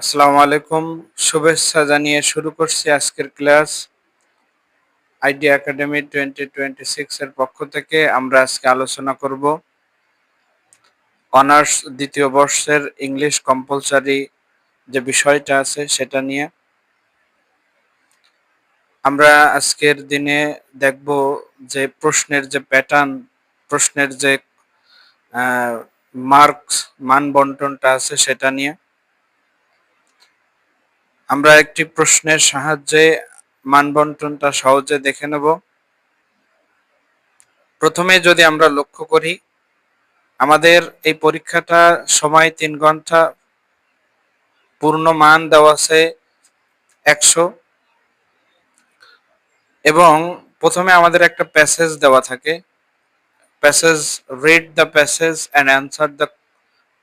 আসসালামু আলাইকুম। শুভেচ্ছা জানিয়ে শুরু করছি আজকের ক্লাস। আইডিয়া একাডেমি 2026 এর পক্ষ থেকে আমরা আজকে আলোচনা করব অনার্স দ্বিতীয় বর্ষের ইংলিশ কম্পালসারি যে বিষয়টা আছে সেটা নিয়ে। আমরা আজকের দিনে দেখব যে প্রশ্নের যে প্যাটার্ন, প্রশ্নের যে মার্কস মান বন্টনটা আছে সেটা নিয়ে। আমরা একটি প্রশ্নের সাহায্যে মান বন্টনটা সহজে দেখে নেব। প্রথমে যদি আমরা লক্ষ্য করি, আমাদের এই পরীক্ষাটা সময় 3 ঘন্টা, পূর্ণ মান দেওয়া আছে 100 এবং প্রথমে আমাদের একটা প্যাসেজ দেওয়া থাকে। Passage, read the passage and answer the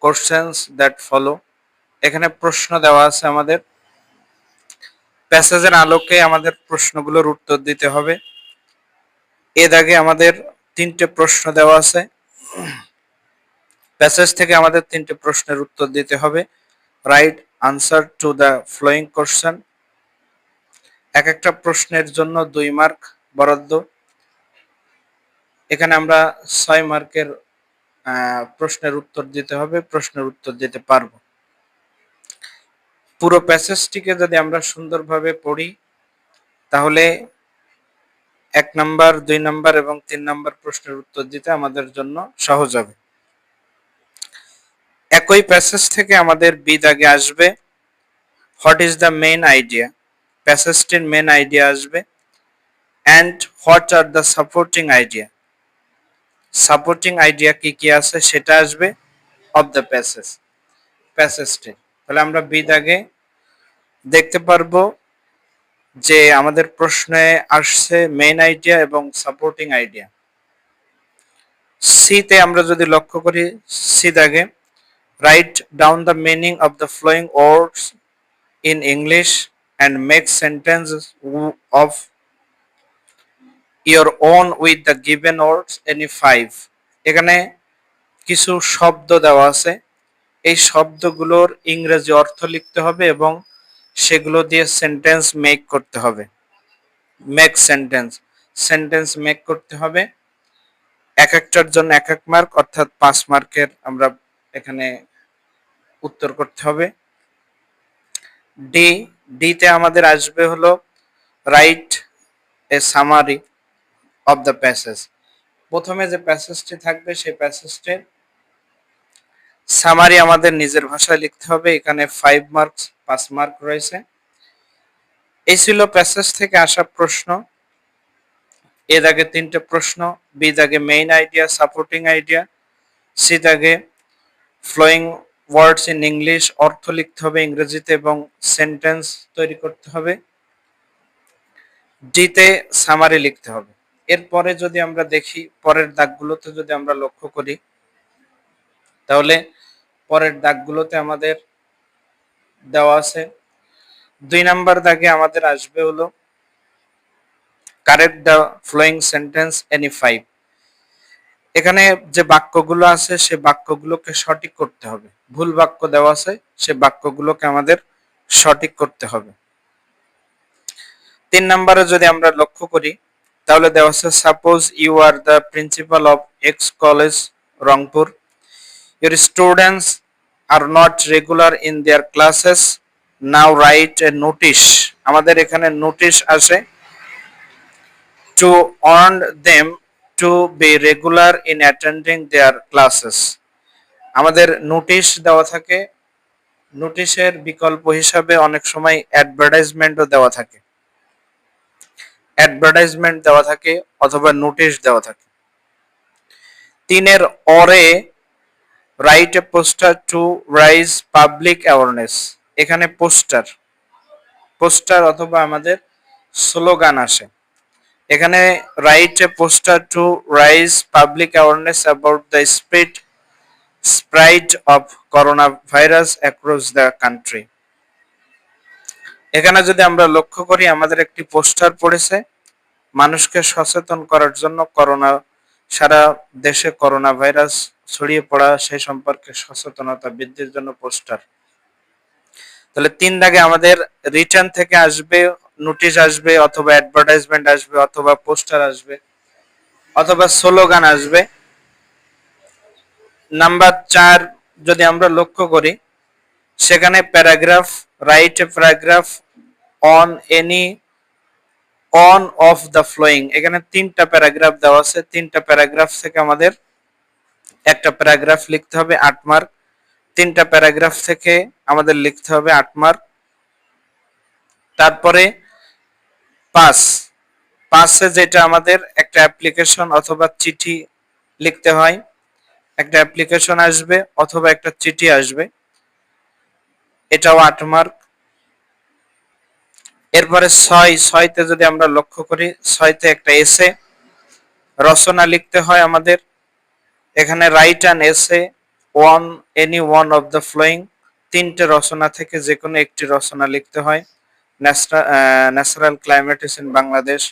questions that follow. এখানে প্রশ্ন দেওয়া আছে আমাদের। প্যাসেজের আলোকে আমাদের প্রশ্নগুলোর উত্তর দিতে হবে। এর আগে আমাদের 3টে প্রশ্ন দেওয়া আছে। প্যাসেজ থেকে আমাদের 3টে প্রশ্নের উত্তর দিতে হবে। Right answer to the following question. এক একটা প্রশ্নের জন্য 2 মার্ক বরাদ্দ। এখানে আমরা 6 মার্কের প্রশ্নের উত্তর দিতে হবে, প্রশ্নের উত্তর দিতে পারবো। পুরো প্যাসেজটিকে যদি আমরা সুন্দরভাবে পড়ি তাহলে 1 নাম্বার, 2 নাম্বার এবং 3 নাম্বার প্রশ্নের উত্তর দিতে আমাদের জন্য সহজ হবে। একই প্যাসেজ থেকে আমাদের বি দাগে আসবে what is the main idea. প্যাসেজটির মেইন আইডিয়া আসবে and what are the supporting idea. Supporting idea কি কি আছে সেটা আসবে অফ দ্য প্যাসেজটি। তাহলে আমরা বি দাগে দেখতে পারবো যে আমাদের প্রশ্নে আসছে মেইন আইডিয়া এবং সাপোর্টিং আইডিয়া। সিতে আমরা যদি লক্ষ্য করি, সি দাগে write down the meaning of the flowing words in English and make sentence of your own with the given words any 5। এখানে কিছু শব্দ দেওয়া আছে। এই শব্দগুলোর ইংরেজি অর্থ লিখতে হবে এবং সেগুলো দিয়ে সেন্টেন্স মেক করতে হবে। মেক সেন্টেন্স মেক করতে হবে। এক একটার জন্য 1 মার্ক, অর্থাৎ 5 মার্কের আমরা এখানে উত্তর করতে হবে। ডিতে আমাদের আসবে হলো write a summary of the passage. প্রথমে যে প্যাসেজটি থাকবে সেই প্যাসেজটির সামারি আমাদের নিজের ভাষায় লিখতে হবে। এখানে 5 মার্ক রয়েছে। এই ছিল প্যাসেজ থেকে আসা প্রশ্ন। এ দাগে 3টে প্রশ্ন, বি দাগে main idea, supporting idea, C দাগে ফ্লোয়িং ওয়ার্ডস ইন ইংলিশ, অর্থ লিখতে হবে ইংরেজিতে এবং সেন্টেন্স তৈরি করতে হবে। ডিতে সামারি লিখতে হবে। এরপরে যদি আমরা দেখি, পরের দাগগুলোতে যদি আমরা লক্ষ্য করি তাহলে পরের দাগগুলোতে আমাদের দেওয়া আছে 2 নাম্বার দাগে আমাদের আসবে হলো correct the following sentence any 5। এখানে যে বাক্যগুলো আছে সে বাক্যগুলোকে সঠিক করতে হবে। ভুল বাক্য দেওয়া আছে, সে বাক্যগুলোকে আমাদের সঠিক করতে হবে। 3 নাম্বারে যদি আমরা লক্ষ্য করি তাহলে দেওয়া আছে suppose you are the principal of X college Rangpur, your students are not regular in their classes, now write a notice. আমাদের এখানে নোটিশ আসে to warn them to be regular in attending their classes। আমাদের notice দেওয়া থাকে। নোটিশের বিকল্প হিসাবে অনেক সময় অ্যাডভার্টাইজমেন্টও দেওয়া থাকে। অ্যাডভার্টাইজমেন্ট দেওয়া থাকে অথবা নোটিশ দেওয়া থাকে। 3 অরে write a poster to rise public awareness. এখানে পোস্টার অথবা আমাদের স্লোগান আসে। এখানে write a poster to rise public awareness about the spread of corona virus across the country. এখানে যদি আমরা লক্ষ্য করি আমাদের একটি পোস্টার পড়েছে মানুষকে সচেতন করার জন্য, সারা দেশে করোনা ভাইরাস ছড়িয়ে পড়া সেই সম্পর্কে সচেতনতা বৃদ্ধির জন্য পোস্টার। তাহলে 3 দাগে আমাদের রিটার্ন থেকে আসবে, নোটিশ আসবে, অথবা অ্যাডভার্টাইজমেন্ট আসবে, অথবা পোস্টার আসবে, অথবা স্লোগান আসবে। নাম্বার 4 যদি আমরা লক্ষ্য করি, সেখানে paragraph, write a paragraph on any on of the flowing, এখানে 3টা প্যারাগ্রাফ দেওয়া আছে। 3টা প্যারাগ্রাফ থেকে আমাদের একটা প্যারাগ্রাফ লিখতে হবে 8 মার্ক। 3টা প্যারাগ্রাফ থেকে আমাদের লিখতে হবে 8 মার্ক। তারপরে 5 5-এ যেটা আমাদের একটা অ্যাপ্লিকেশন অথবা চিঠি লিখতে হয়, একটা অ্যাপ্লিকেশন আসবে অথবা একটা চিঠি আসবে, এটাও 8 মার্ক। এরপরে 6তে যদি আমরা লক্ষ্য করি, 6তে একটা এসে রচনা লিখতে হয় আমাদের। এখানে write an essay on any one of the following, 3টে রচনা থেকে যে কোনো একটি রচনা লিখতে হয়। Natural climate is in Bangladesh,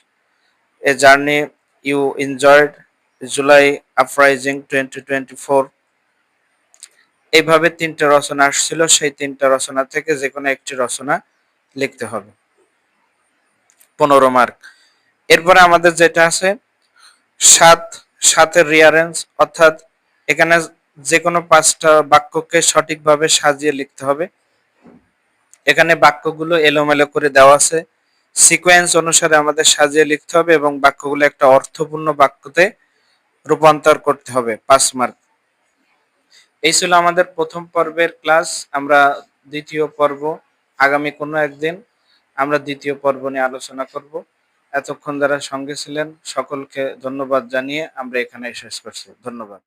a journey you enjoyed, July uprising 2024, এইভাবে 3টে রচনা আসছিল। সেই 3টা রচনা থেকে যে কোনো একটি রচনা লিখতে হবে, 15 মার্ক। এরপরে আমাদের যেটা আছে 7-7-এর রিয়ারেঞ্জ, অর্থাৎ এখানে যে কোনো 5টা বাক্যকে সঠিকভাবে সাজিয়ে লিখতে হবে। এখানে বাক্যগুলো এলোমেলো করে দেওয়া আছে, সিকোয়েন্স অনুসারে আমাদের সাজিয়ে লিখতে হবে এবং বাক্যগুলো একটা অর্থপূর্ণ বাক্যতে রূপান্তর করতে হবে, 5 মার্ক। এই ছিল আমাদের প্রথম পর্বের ক্লাস। আমরা দ্বিতীয় পর্ব আগামী কোনো একদিন আমরা দ্বিতীয় পর্ব নিয়ে আলোচনা করব। এতক্ষণ যারা সঙ্গে ছিলেন সকলকে ধন্যবাদ জানিয়ে আমরা এখানে শেষ করছি। ধন্যবাদ।